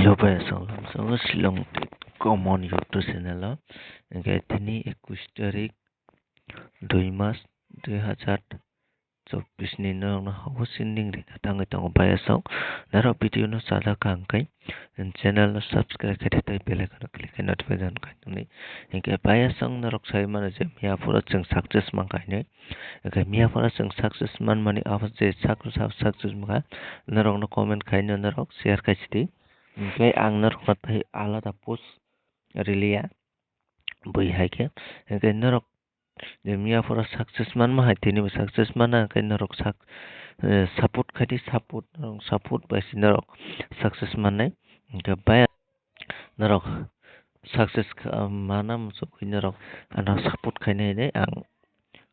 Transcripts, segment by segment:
Lupa salam sama silong common YouTube channel tini 21 tarik 2 Mac 2024 ni hawa sinding ri tangai tango bayasau naro video no sada kangkai channel no subscribe kete tai bell icon click notification kai ni engke bayasang narok sai mana je mia pura jeng success mangkai ne engke mia pura jeng success man mani awas je success maka narok no comment kai no narok share kai sidi engke ang narok tai alada post rilia bui haike engke narok mia pura success man ma haitini success mana kai narok support khati support by sinarok success manai engke baya narok success mana musu narok ana support khainai ne ang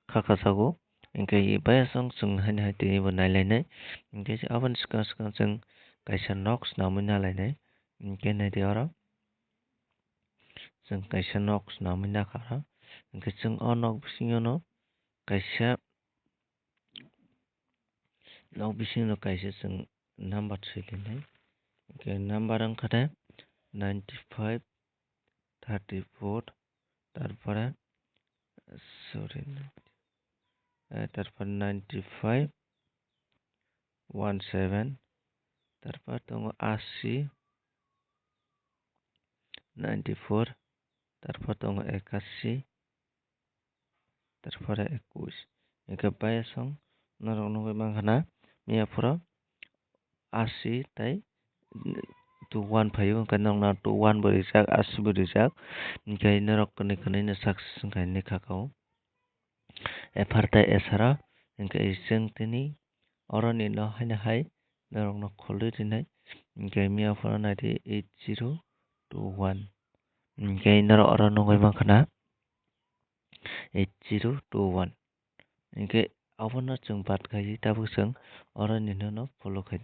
kaka sago engke baya song sung haini haitini bo nailainai engke aban skang sung kaisa noks namui nalainai engke naide oro sung kaisa noks namui nakara engke sung o nok bisingo no kaisa nok bisingo kaisa sung number silinai engke number angkade 95 34 তারপরে sorry তারপর 95 17 তারপর তোমার 80 94 তারপর তোমার 81 তারপরে 21 একে পায়ে song নরনগৈ মাংখানা মিয়াপুরা 80 তাই to 1 phayo kanong na to 1 bari jak 80 bari jak kai narok kani na success kai ni khakao efarta esara engke iseng tini oroni no haina hai narok no kholi rinai engke mia phora na di 8021 engke narok oro nongoi mangkhana 8021 engke abono chung bat kai tabu chung oroni no follow khai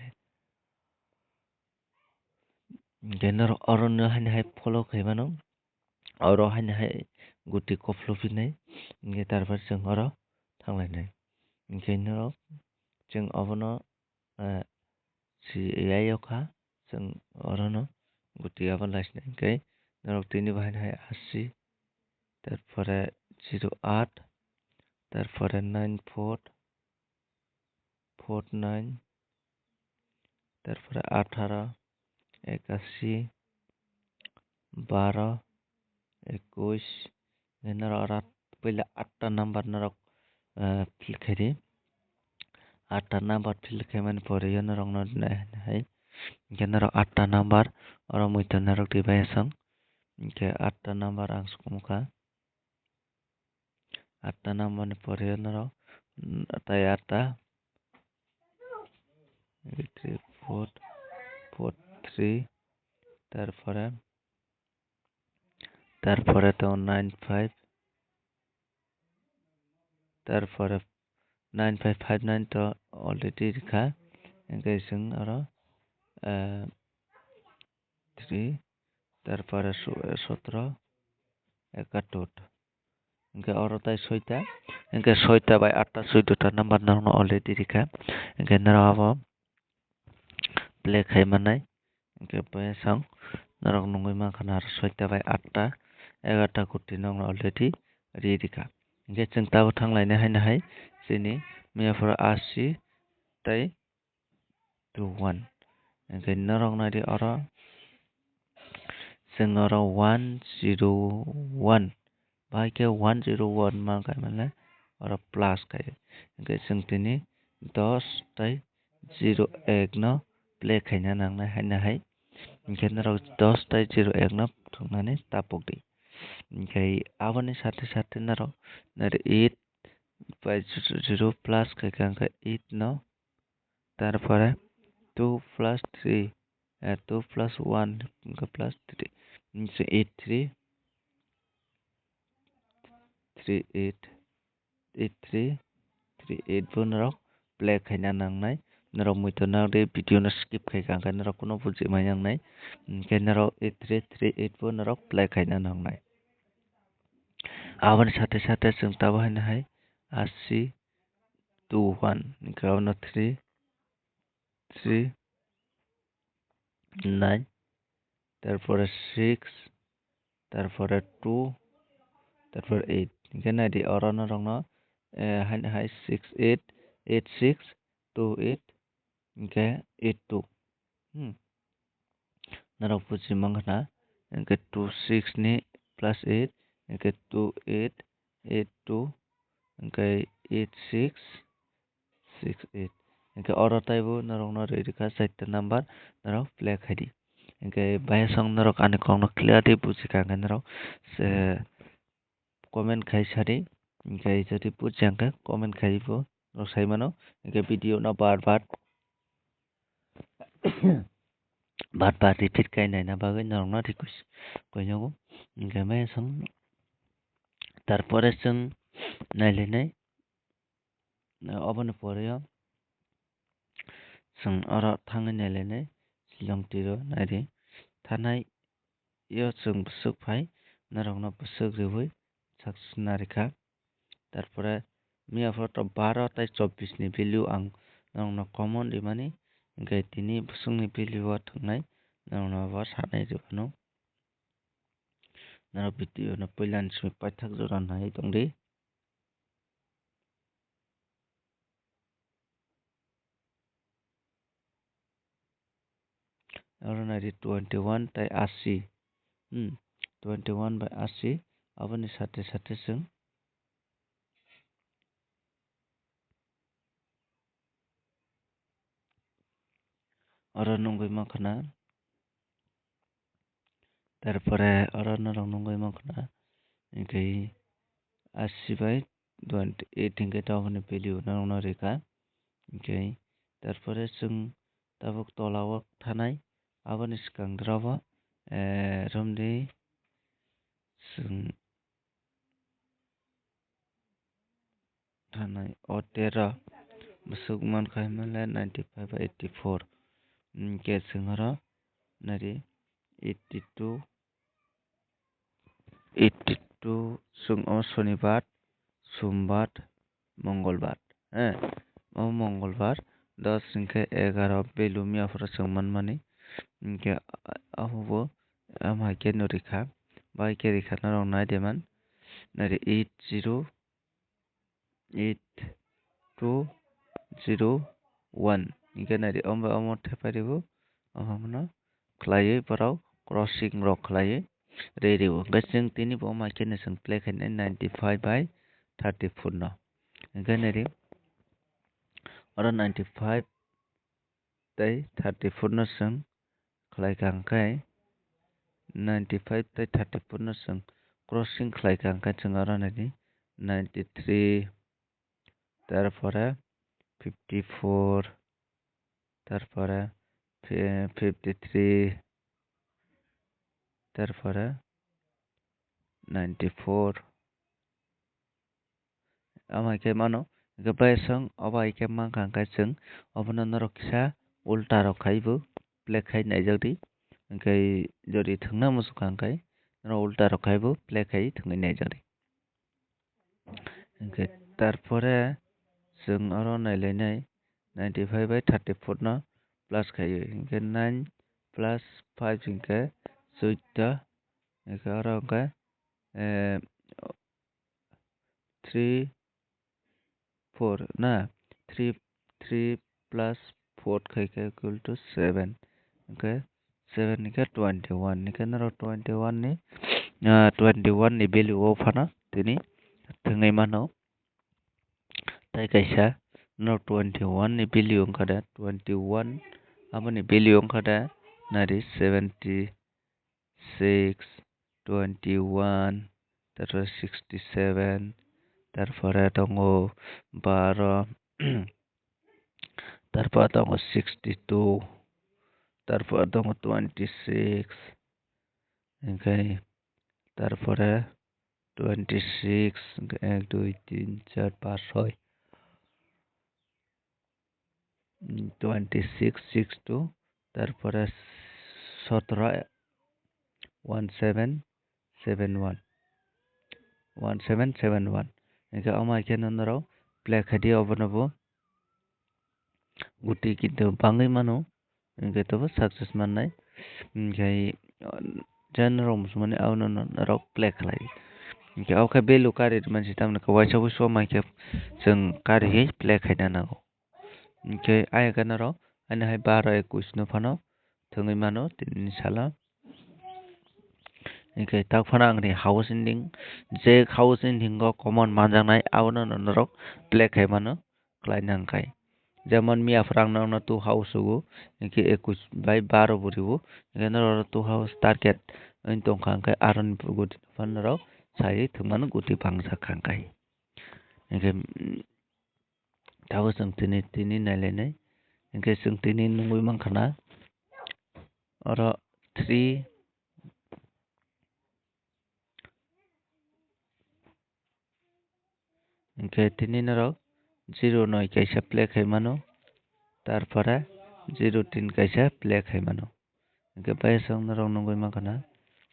genar oron haini hai follow khaimano oro haini hai guti koplo pinai nge tarpar chung oro thanglai engke norok chung abono si yayoka chung oro no guti abo lasne engke norok tini haini hai 80 তারপরে 08 তারপরে 94 49 তারপরে 18 81 12 21 narok pila 8 number narok fill khairi 8 number fill khaiman pore yo narok no hai engke narok 8 number oro muita narok dibai sang engke 8 number ang sukumuka 8 number ni pore yo narok tai 8 3 4 4 3 তারপরে তো 95 তারপরে 9559 তো already লেখা engke sing oro 3 তারপরে 17 71 engke oro tai 6ta engke 6ta by 8ta 14ta number no already লেখা engke narok abo play khaimanai engke bayasang narok nongoi mangkhana 6ta by 8ta 11ta kuti nong already ready ka engke chung tabo thanglai haina hai sini miapura 80 tai 21 engke narok nadi oro chung oro 101 bai ke 101 mangkai mane oro plus kai engke chung tini 10 tai 01 no play khaina nangnai haina hai engke narok 10 tai 01 no thungnani tapukdi engke aboni sathe sathe narok 8 by 0 plus kai kangka 8 no তারপরে 2 plus 3 2 plus 1 plus 3 8 3 3 8 8 3 3 8 bo narok play khaina nangnai narok muito narok de video no skip khai kangka narok kono buji mai nangnai engke narok 8 3 3 8 bo narok play khaina nangnai aboni sathe sathe chung tabo haina hai 80 21 engke abono 3 3 9 তারপরে 6, তারপরে 2, তারপর 8 ইনকে নাইদি অরনা রংno hain hai 6 8 8 6 2 8 ইনকে 8 2 narok puji manghana इनके 2 6 ni plus 8 इनके 2 8 8 2 इनके 8 6 6 8 इनके oro taibo narok no rika chaita number narok play khaidi इनके bayasang narok ani kong no clearly buji kangke narok se comment khai sari इनके jodi buji angke comment khaibo narok sai mano इनके video no bar bar bat bat repeat kai naina bagui narok no request koijago इनके bayasang তারপরে जों नायलायनाय aboni poreyo जों oro thangui नायलायनाय shillong tiro naidi thanai yo जों bwswk fai narok no bwswk riui success narika তারপরে miyaforo to 12 tei 24 ni value ang narok no common rimani hingke tini bwswk ni value o thwngnai narok no bo sanai rwmano narok video no puila ni simi paithak jora nai tongri oro naidi 21 tei 80 21 by 80 aboni sate sate जों oro nungui mankha na তারপরে oro narok nungui mankha na hingke 80 by 28 hingke taboni value narok no rika hingke তারপরে जों tabuk tola o thanai aboni swkang jora o romni जों thanai o 13 bwswk mankha himlai 95 by 84 hingke जों oro naidi 82 82 जों o shonibar sombar mongolbar o mongolbar 10 hingke 11 value miyaforo जों manmani hingke abobo haike no rika baike rika narok naideman naidi 80 8201 hingke naidi omo theparibo omono khlaioi borok crossing rok khlaioi ready o hingke जों tini bo haike no जों play khainai 95 by 34 no hingke naidi oro 95 tei 34 no जों khlaika hingkhai 95 tei 34 no जों crossing khlaika hingkhai जों oro naidi 93 তারপরে 54 তারপরে 53 তারপরে 94 amaike mano bayasang obo haike mankha hingkhe जों obono norok kisa ulta rok khaibo play khai naijakri hingke jodi thwngna muchungkha hingkhai norok ulta rok khaibo play khai thwngui naijakri hingke tarpore जों oro nailainai 95 by 34 no plus khaio hingke 9 plus 5 hingke 14 hingke oro hingke 3 4 na 3 plus 4 khaike equal to 7 hingke 7 hingke 21 hingke norok 21 ni 21 ni value o phano tini thwngai mano tai kaisa no 21 ni value wngkha de 21 aboni value wngkha de naidi 76 21 তারপরে 67 তারপরে tongo 12 তারপর tongo 62 তারপর tongo 26 hingkai তারপরে 26 1 2 3 4 5 6 26 62 তারপরে 17 1771 1771 hingke omo haike no norok play khaidi obono bo guti kinto bangui mano hingke tobo success mannai hingkai general musmani awno narok play khalai ke awkha belu kari mansi tamna ka waisa bu so mai ke जों kari play khaina nago ke aya ganaro ani hai 12 21 no phano thungai mano tin sala ke tak phana angni house ending je house ending go common manjangnai awno narok play khai mano klai nangkai যেমন মিয়া ফ্রাং নাও to house হবো ইনকে 21 by 12 বরিবো এখানে to house target in তংখাंखाय আরন গুটি ফানরাव सायै थुमानो गुटी बांसा खांखाय इनके दाबो जों तिनि नायलायनाय इनके जों तिनि नंगुइ मांखाना और 3 इनके तिनि नराव 0 9 कैसा प्ले खायमानो তারপরে 03 কাইসা প্লে খাইমানো ইনকে বাইসং নরং নঙ্গই মাখানা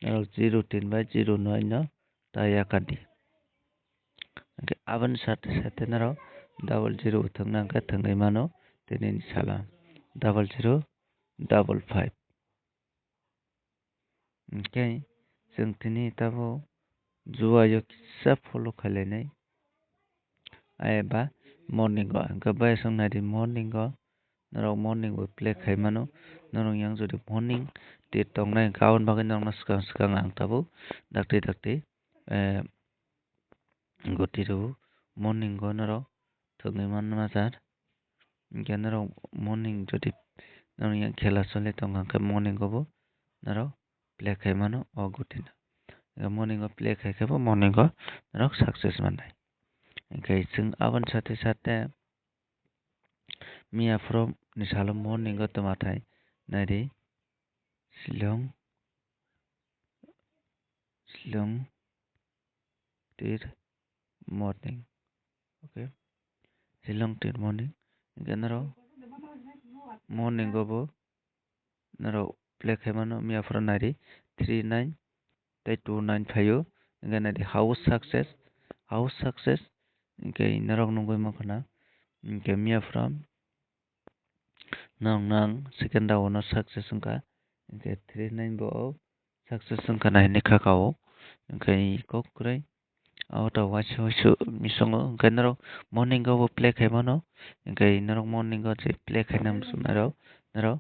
নরং 03 বাই 09 no taya kandi इनके आबन साथे साथे नरौ 00 थंगनांका थंगै मानो तिनि साला 0055 इनके जों तिनि ताबो जुवायो किसा फलो खालायनाय आयबा मर्निंग go इनके बायसं नायदि मर्निंग go नरौ मर्निंग बो play खाइमानो नरौ yang jodi morning ti tongnai gaun bagai nang skang skang ang tabu dakti goti ru morning go naro thungai man mazar inke naro morning jodi naro yang khela chole tonga ke morning go bo naro play khaimano o goti na morning go play khai ke bo morning go naro success manai inke जों aban साथे साथे मिया from ni salo morning go tomatai nari Shillong tir morning okay Shillong tir morning inke naro morning go bo naro play khaimano miya from nari 39 tai 295 inke nari house success inke narok nungoi makana inke miya from nang second round no success ka inke 39 bo success ka nai nikha kao inke kokrai out of watch misongo inke narok morning go play khaimano inke narok morning go play khainam sunaro narok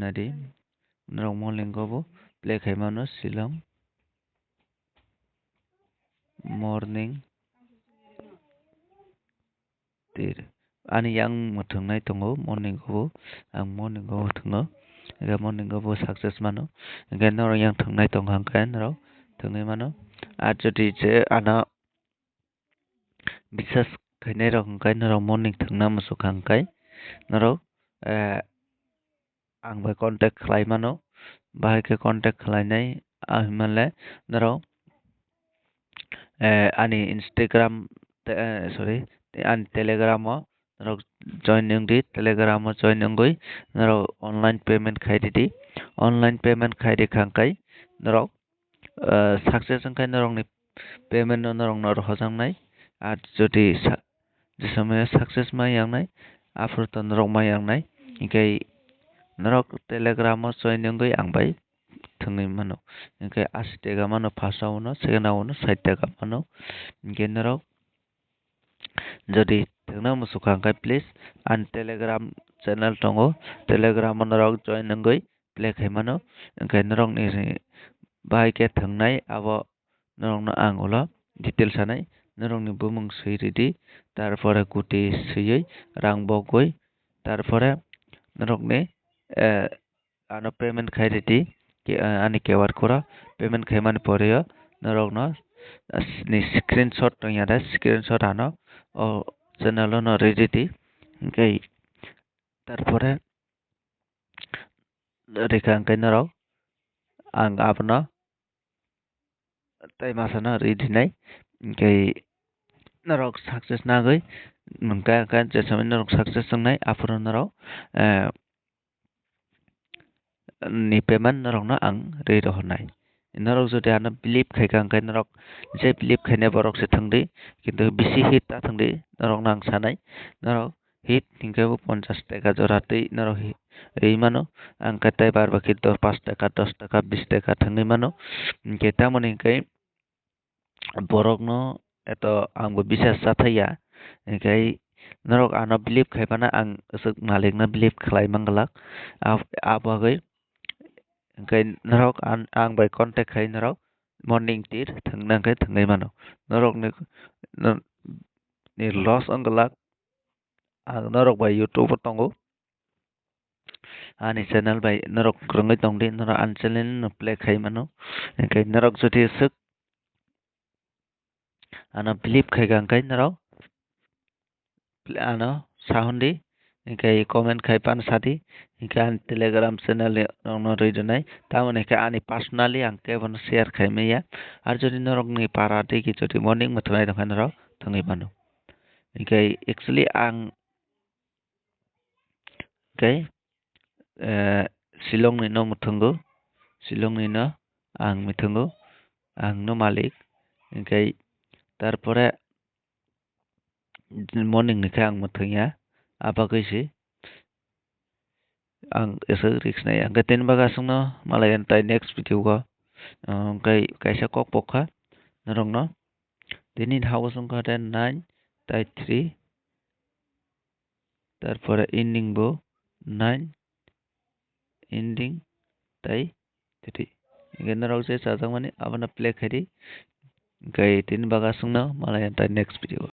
nadi narok morning go play khaimano Shillong morning tir ani yang muthungnai tongo morning go ang morning go thungo ega morning go success mano ega noro yang thungnai tong hangkai noro thungai mano ar jodi je ana বিশ্বাস khainai rok hangkai noro morning thungna musuk hangkai noro ang bai contact khlai mano bahai ke contact khlainai ahimale noro ani Instagram sorry ani Telegram o naro join nungdi Telegram o join nungui naro online payment khaidi online payment khaidi khangkai naro success hangkai narong ni payment no narong nor hojangnai ar jodi je samay success ma yangnai after to narong ma yangnai ingkai narok Telegram o join nungui ang bai thungai mano ingkai 80 taka mano first no second no 60 taka mano ingkai narok যদি thungna musuk hangkai please an Telegram channel tongo Telegram o narok join nungui play khaimano ingkai narok ni bahai ke thungnai abo narok no ang ulo details sanai narok ni bumung sui redi tarpore guti suyui rang bogoi tarpore narok ni ano payment khai redi ani QR kora payment khaimani poreo narok no ni screenshot tongyada screenshot ano o channel no ready di ingkai tarpore reka angkai narok ang abono tai masano ready nai ingkai narok success nagoi nungka kan jesamai narok success songnai afro narok ni payment narok no ang ready honai narok jodi ano believe khaika angkai narok je believe khainai borok se thangdi kintu bisi hit ta thangdi narok nang sanai narok hit hingke bo 50 taka jora tui norok rui mano angkhe tei bar baki 5 taka 10 taka 20 taka thangui mano hingke tamoni hingke borok no eto angbo bisas chathaiya hingke norok ano believe khaibana ang asok malik no believe khlai mangalak abagoi hingke norok ang bai contact khai norok morning tir thangna hingke thangui mano norok ni loss ongkolak ang norok bai youtube o tongo ani channel bai norok kwrwngwi tongdi norok ani channel no play khai mano hingke norok jodi aswk ano believe khaiga hingke norok ano sahundi hingke comment khai pano sadi hingke ani telegram channel no rui rwnai tamoni hingke ani personally ang kebo no share khai maiya ar jodi norok ni para digi jodi morning ma thwnai tongkha norok thangui mano hingke actually ang hingke shillong ni no mwthanggo shillong ni no ang mwthanggo ang no malik hingke tarpore morning ni khe ang mwthangya abagoi si ang aswk risk naiya hingke tini baga aswkno malai tai next video o kaisa kok pokha norok no tini hago wngkha 9 tai 3 tarpore ending bo 9 ending tai 3 hingke norok je chajakmani abono play khai di hingke tini baga aswkno malai tai next video o.